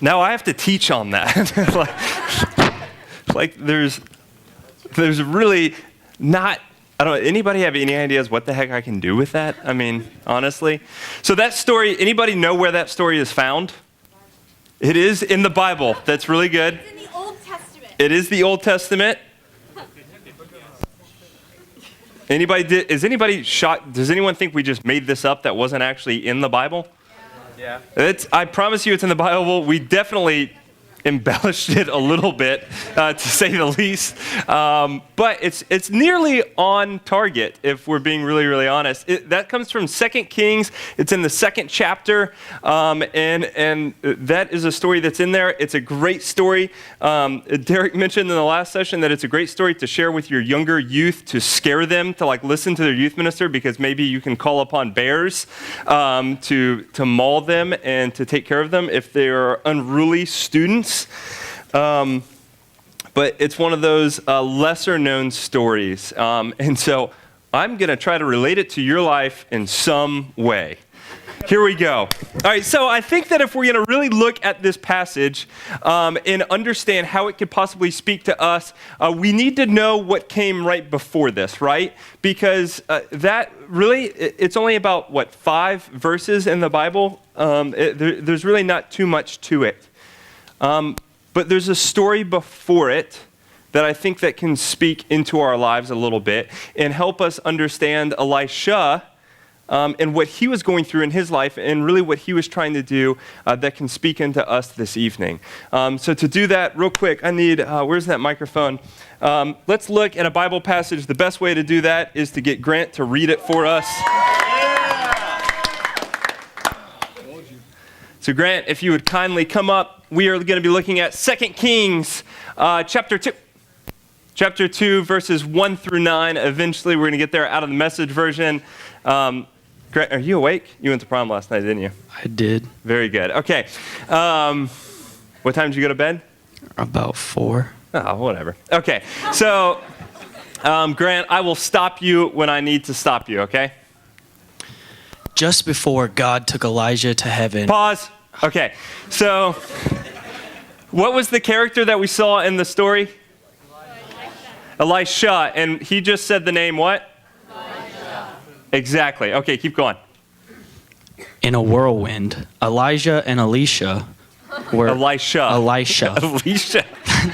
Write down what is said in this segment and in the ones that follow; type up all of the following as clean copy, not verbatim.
Now I have to teach on that. like there's really not, I don't know, anybody have any ideas what the heck I can do with that? I mean, honestly. So that story, anybody know where that story is found? It is in the Bible. That's really good. It's in the Old Testament. It is the Old Testament. Is anybody shocked? Does anyone think we just made this up that wasn't actually in the Bible? Yeah. I promise you it's in the Bible. We definitely embellished it a little bit, to say the least. But it's nearly on target, if we're being really, really honest. That comes from 2 Kings. It's in the 2nd chapter. And that is a story that's in there. It's a great story. Derek mentioned in the last session that it's a great story to share with your younger youth, to scare them, to listen to their youth minister, because maybe you can call upon bears to maul them and to take care of them if they are unruly students. But it's one of those lesser known stories. And so I'm going to try to relate it to your life in some way. Here we go. All right, so I think that if we're going to really look at this passage and understand how it could possibly speak to us, we need to know what came right before this, right? Because that really, it's only about, 5 verses in the Bible? There's really not too much to it. But there's a story before it that I think that can speak into our lives a little bit and help us understand Elisha and what he was going through in his life and really what he was trying to do that can speak into us this evening. So to do that, real quick, I need, where's that microphone? Let's look at a Bible passage. The best way to do that is to get Grant to read it for us. So Grant, if you would kindly come up, we are going to be looking at 2 Kings chapter 2. Chapter 2, verses 1 through 9. Eventually, we're going to get there out of the Message version. Grant, are you awake? You went to prom last night, didn't you? I did. Very good. Okay. What time did you go to bed? About 4. Oh, whatever. Okay. So, Grant, I will stop you when I need to stop you, okay? Just before God took Elijah to heaven. Pause. Okay. So, what was the character that we saw in the story? Elisha. And he just said the name what? Elisha. Exactly. Okay, keep going. In a whirlwind, Elijah and Elisha were... Elisha. Elisha.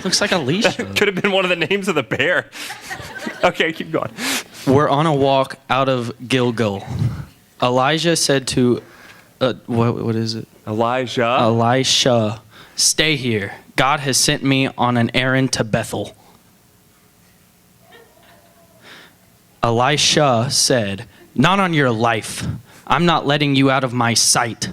Looks like Alicia. Could have been one of the names of the bear. Okay, keep going. We're on a walk out of Gilgal. Elijah said to... what is it? Elijah. Elisha, stay here. God has sent me on an errand to Bethel. Elisha said, not on your life. I'm not letting you out of my sight.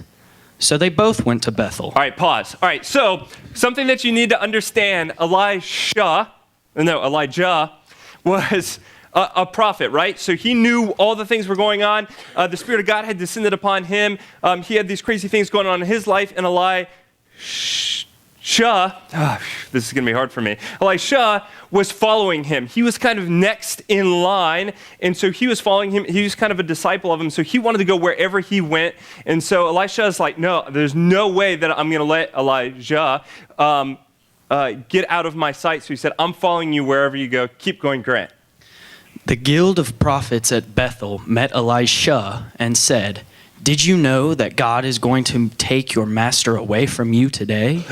So they both went to Bethel. All right, pause. All right, so something that you need to understand, Elijah was a prophet, right? So he knew all the things were going on. The Spirit of God had descended upon him. He had these crazy things going on in his life, and this is going to be hard for me. Elisha was following him. He was kind of next in line, and so he was following him. He was kind of a disciple of him, so he wanted to go wherever he went. And so Elisha is like, no, there's no way that I'm going to let Elijah get out of my sight. So he said, I'm following you wherever you go. Keep going, Grant. The guild of prophets at Bethel met Elisha and said, did you know that God is going to take your master away from you today?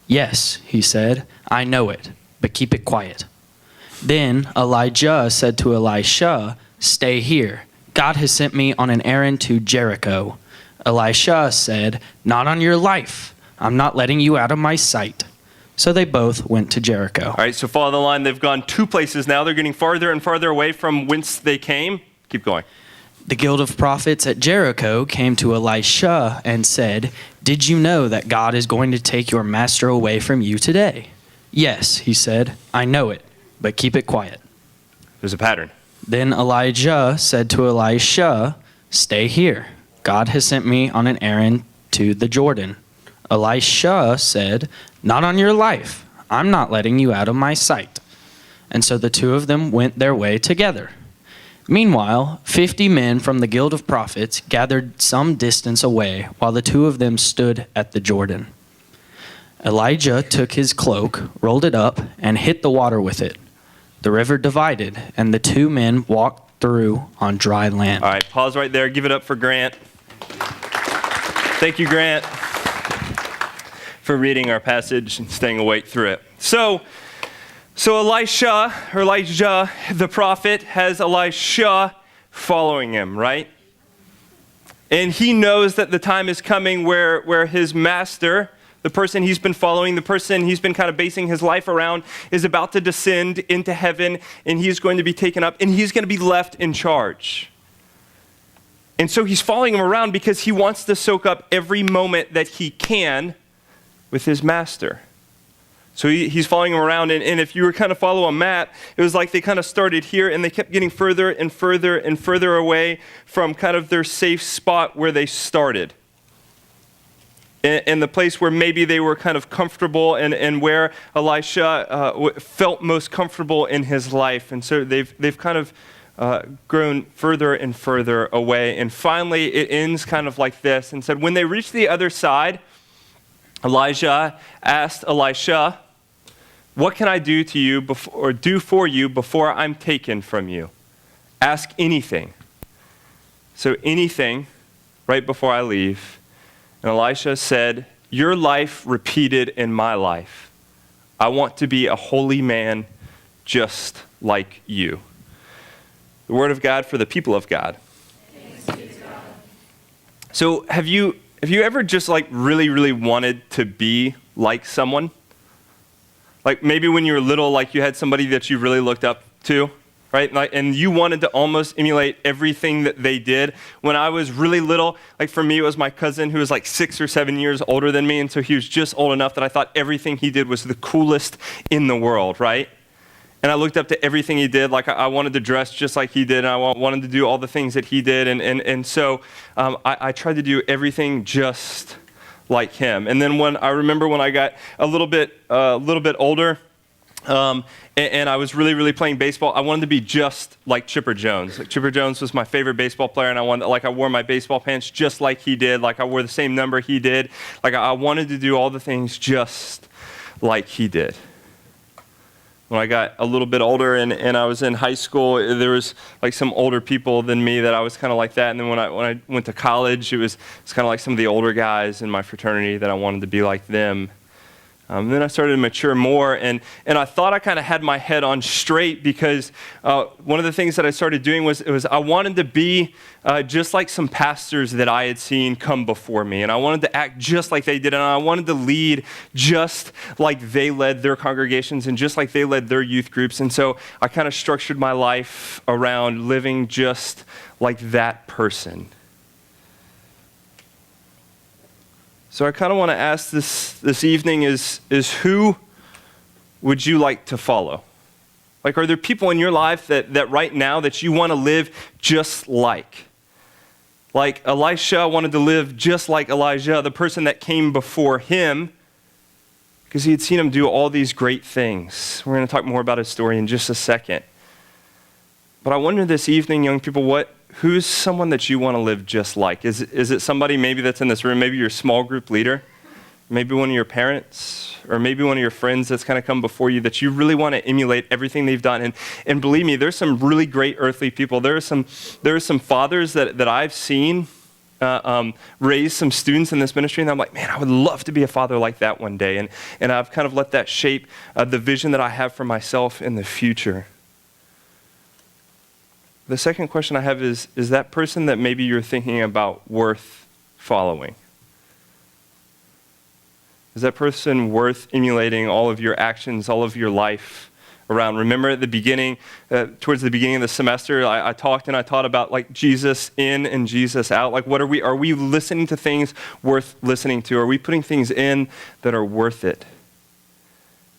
Yes, he said, I know it, but keep it quiet. Then Elijah said to Elisha, stay here. God has sent me on an errand to Jericho. Elisha said, not on your life. I'm not letting you out of my sight. So they both went to Jericho. All right, so follow the line. They've gone 2 places now. They're getting farther and farther away from whence they came. Keep going. The guild of prophets at Jericho came to Elisha and said, did you know that God is going to take your master away from you today? Yes, he said, I know it, but keep it quiet. There's a pattern. Then Elijah said to Elisha, stay here. God has sent me on an errand to the Jordan. Elisha said, not on your life. I'm not letting you out of my sight. And so the two of them went their way together. Meanwhile, 50 men from the guild of prophets gathered some distance away while the two of them stood at the Jordan. Elijah took his cloak, rolled it up, and hit the water with it. The river divided, and the two men walked through on dry land. All right, pause right there. Give it up for Grant. Thank you, Grant, for reading our passage and staying awake through it. So Elijah, the prophet, has Elisha following him, right? And he knows that the time is coming where his master, the person he's been following, the person he's been kind of basing his life around, is about to descend into heaven, and he's going to be taken up, and he's going to be left in charge. And so he's following him around because he wants to soak up every moment that he can with his master. So he's following him around, and if you were kind of follow a map, it was like they kind of started here, and they kept getting further and further and further away from kind of their safe spot where they started. And the place where maybe they were kind of comfortable and where Elisha felt most comfortable in his life. And so they've kind of grown further and further away. And finally, it ends kind of like this and said, when they reached the other side, Elijah asked Elisha, what can I do to you or do for you before I'm taken from you? Ask anything. So anything right before I leave. And Elisha said, your life repeated in my life. I want to be a holy man just like you. The word of God for the people of God. So have you ever just like really, really wanted to be like someone? Like maybe when you were little, like you had somebody that you really looked up to, right? Like, and you wanted to almost emulate everything that they did. When I was really little, like for me, it was my cousin who was like 6 or 7 years older than me. And so he was just old enough that I thought everything he did was the coolest in the world, right? And I looked up to everything he did. Like I wanted to dress just like he did, and I wanted to do all the things that he did. And so I tried to do everything just like him. And then when I got a little bit older, and I was really, really playing baseball, I wanted to be just like Chipper Jones. Like Chipper Jones was my favorite baseball player, and I wore my baseball pants just like he did. Like I wore the same number he did. Like I wanted to do all the things just like he did. When I got a little bit older and I was in high school, there was like some older people than me that I was kind of like that. And then when I went to college, it's kind of like some of the older guys in my fraternity that I wanted to be like them. Then I started to mature more, and I thought I kind of had my head on straight because one of the things that I started doing was I wanted to be just like some pastors that I had seen come before me, and I wanted to act just like they did, and I wanted to lead just like they led their congregations and just like they led their youth groups. And so I kind of structured my life around living just like that person. So I kind of want to ask this evening is who would you like to follow? Like, are there people in your life that right now that you want to live just like? Like Elisha wanted to live just like Elijah, the person that came before him, because he had seen him do all these great things. We're going to talk more about his story in just a second. But I wonder this evening, young people, who's someone that you want to live just like? Is it somebody maybe that's in this room, maybe your small group leader, maybe one of your parents, or maybe one of your friends that's kind of come before you that you really want to emulate everything they've done? And believe me, there's some really great earthly people. There are some fathers that I've seen raise some students in this ministry, and I'm like, man, I would love to be a father like that one day. And I've kind of let that shape the vision that I have for myself in the future. The second question I have is that person that maybe you're thinking about worth following? Is that person worth emulating all of your actions, all of your life around? Remember at the beginning, towards the beginning of the semester, I talked and I taught about like Jesus in and Jesus out. Like are we listening to things worth listening to? Are we putting things in that are worth it?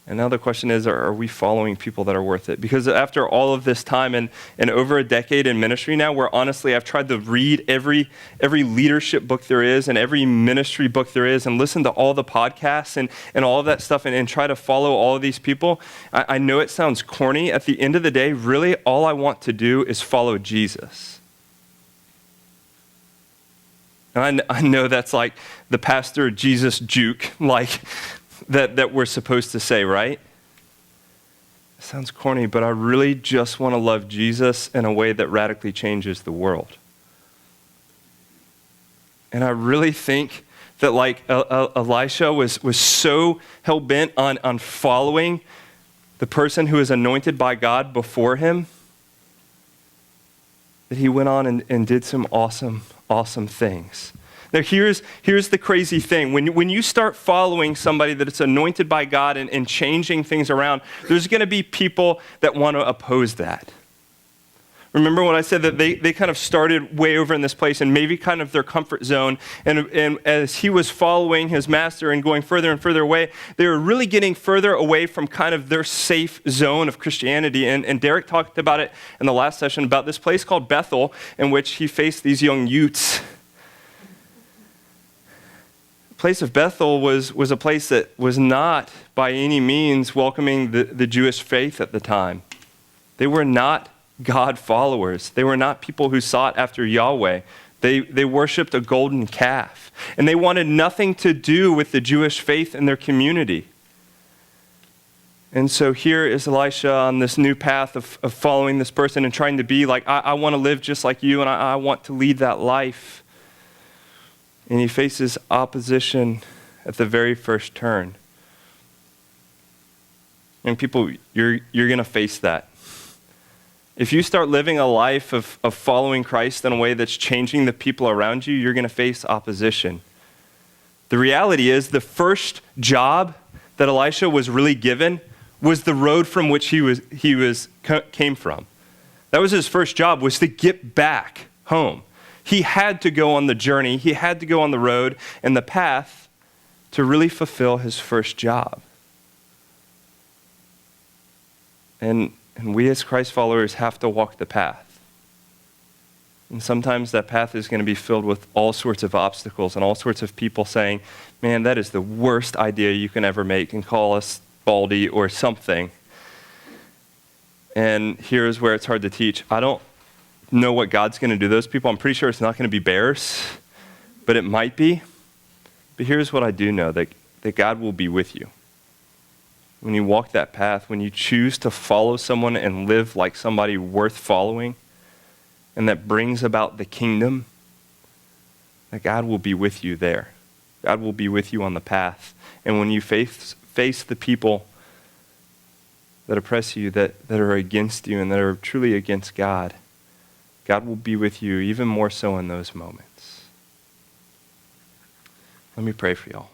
And now the question is, are we following people that are worth it? Because after all of this time and over a decade in ministry now, where honestly I've tried to read every leadership book there is and every ministry book there is and listen to all the podcasts and all of that stuff and try to follow all of these people, I know it sounds corny. At the end of the day, really all I want to do is follow Jesus. And I know that's like the pastor Jesus juke, like that we're supposed to say, right? It sounds corny, but I really just want to love Jesus in a way that radically changes the world. And I really think that like Elisha was so hell-bent on following the person who is anointed by God before him that he went on and did some awesome things. Now, here's the crazy thing. When you start following somebody that is anointed by God and changing things around, there's going to be people that want to oppose that. Remember when I said that they kind of started way over in this place and maybe kind of their comfort zone, and as he was following his master and going further and further away, they were really getting further away from kind of their safe zone of Christianity. And Derek talked about it in the last session about this place called Bethel, in which he faced these young youths. The place of Bethel was a place that was not by any means welcoming the Jewish faith at the time. They were not God followers. They were not people who sought after Yahweh. They worshiped a golden calf. And they wanted nothing to do with the Jewish faith in their community. And so here is Elisha on this new path of following this person and trying to be like, I want to live just like you and I want to lead that life. And he faces opposition at the very first turn. And people, you're going to face that. If you start living a life of following Christ in a way that's changing the people around you, you're going to face opposition. The reality is the first job that Elisha was really given was the road from which he came from. That was his first job, was to get back home. He had to go on the journey. He had to go on the road and the path to really fulfill his first job. And we as Christ followers have to walk the path. And sometimes that path is going to be filled with all sorts of obstacles and all sorts of people saying, man, that is the worst idea you can ever make, and call us baldy or something. And here's where it's hard to teach. I don't know what God's going to do to those people. I'm pretty sure it's not going to be bears, but it might be. But here's what I do know, that God will be with you. When you walk that path, when you choose to follow someone and live like somebody worth following, and that brings about the kingdom, that God will be with you there. God will be with you on the path. And when you face the people that oppress you, that are against you and that are truly against God, God will be with you even more so in those moments. Let me pray for y'all.